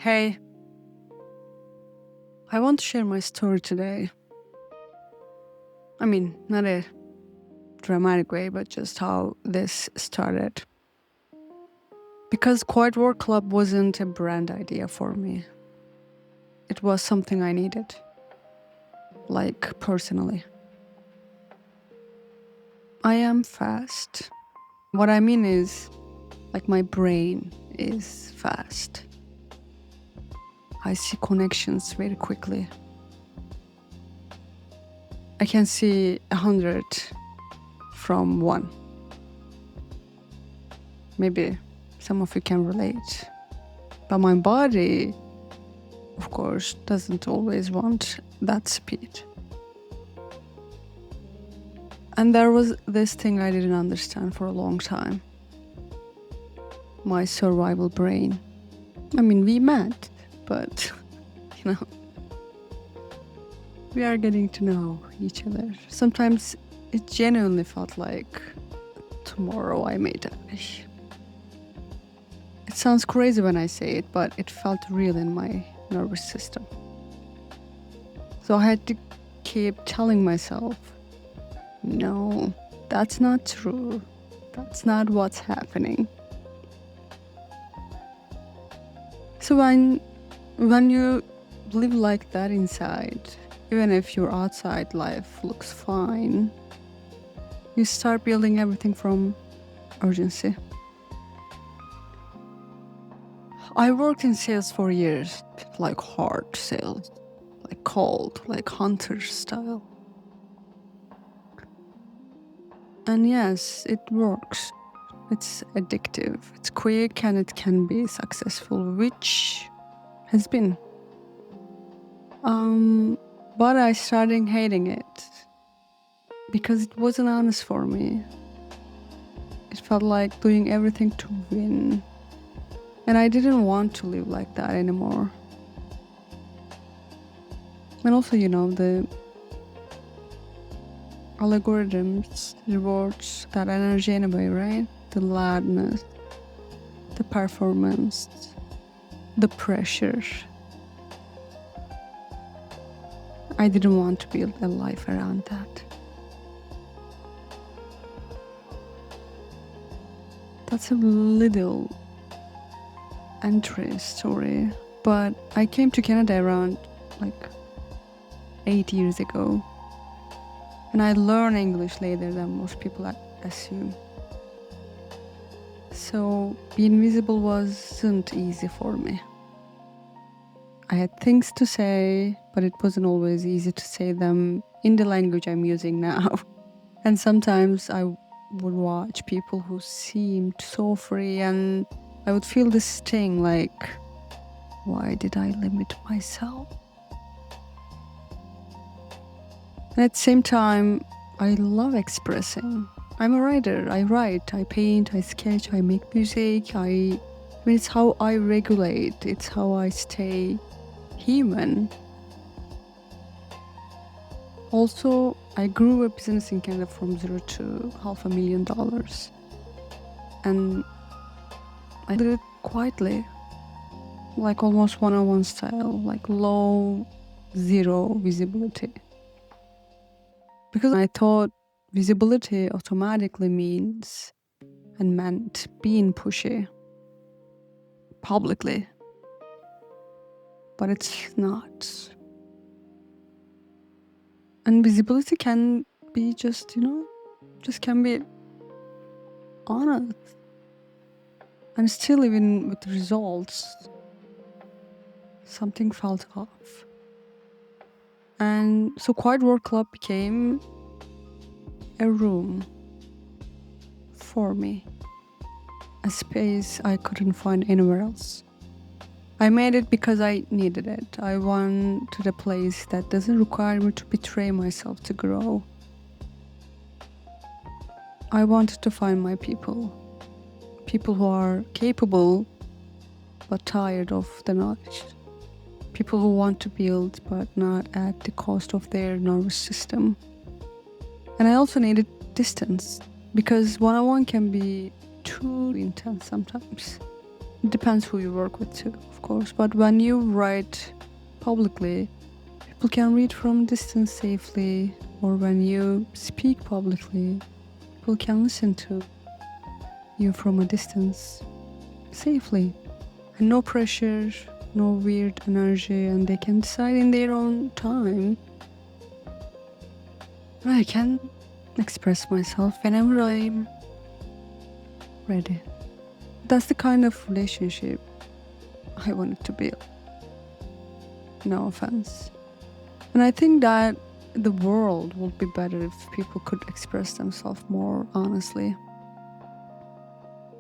Hey, I want to share my story today. I mean, not a dramatic way, but just how this started. Because Quiet War Club wasn't a brand idea for me, it was something I needed, like personally. I am fast. What I mean is, like, my brain is fast. I see connections very quickly. I can see 100 from one. Maybe some of you can relate. But my body, of course, doesn't always want that speed. And there was this thing I didn't understand for a long time. My survival brain. I mean, we met, but, we are getting to know each other. Sometimes it genuinely felt like tomorrow I may die. It sounds crazy when I say it, but it felt real in my nervous system. So I had to keep telling myself, no, that's not true. That's not what's happening. So when you live like that inside, even if your outside life looks fine, you start building everything from urgency. I worked in sales for years, like hard sales, like cold, like hunter style. And yes, it works. It's addictive, it's quick, and it can be successful, which has been. But I started hating it because it wasn't honest for me. It felt like doing everything to win. And I didn't want to live like that anymore. And also, the algorithms rewards that energy anyway, right? The loudness, the performance, the pressure. I didn't want to build a life around that. That's a little entry story, but I came to Canada around 8 years ago, and I learned English later than most people assume. So being visible wasn't easy for me. I had things to say, but it wasn't always easy to say them in the language I'm using now. And sometimes I would watch people who seemed so free, and I would feel this sting like, why did I limit myself? And at the same time, I love expressing. I'm a writer. I write, I paint, I sketch, I make music. It's how I regulate. It's how I stay human. Also, I grew a business in Canada from zero to $500,000. And I did it quietly, like almost one-on-one style, like low, zero visibility. Because I thought visibility automatically meant being pushy publicly. But it's not. And visibility can be just can be honest. And still, even with results, something felt off. And so Quiet War Club became a room for me, a space I couldn't find anywhere else. I made it because I needed it. I wanted a place that doesn't require me to betray myself to grow. I wanted to find my people who are capable but tired of the knowledge. People who want to build but not at the cost of their nervous system. And I also needed distance because one-on-one can be too intense sometimes. It depends who you work with too, of course. But when you write publicly, people can read from distance safely, or when you speak publicly, people can listen to you from a distance safely. And no pressure, no weird energy, and they can decide in their own time. I can express myself whenever I'm ready. That's the kind of relationship I wanted to build. No offense. And I think that the world would be better if people could express themselves more honestly.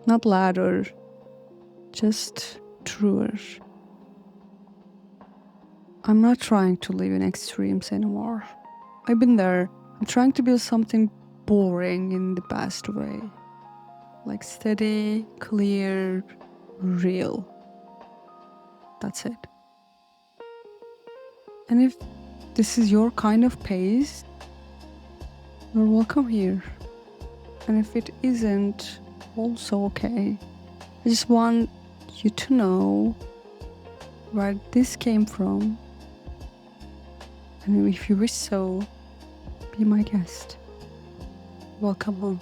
Not louder, just truer. I'm not trying to live in extremes anymore. I've been there. I'm trying to build something boring in the best way. Like steady, clear, real. That's it. And if this is your kind of pace, you're welcome here. And if it isn't, also okay. I just want you to know where this came from. And if you wish so, be my guest. Welcome home.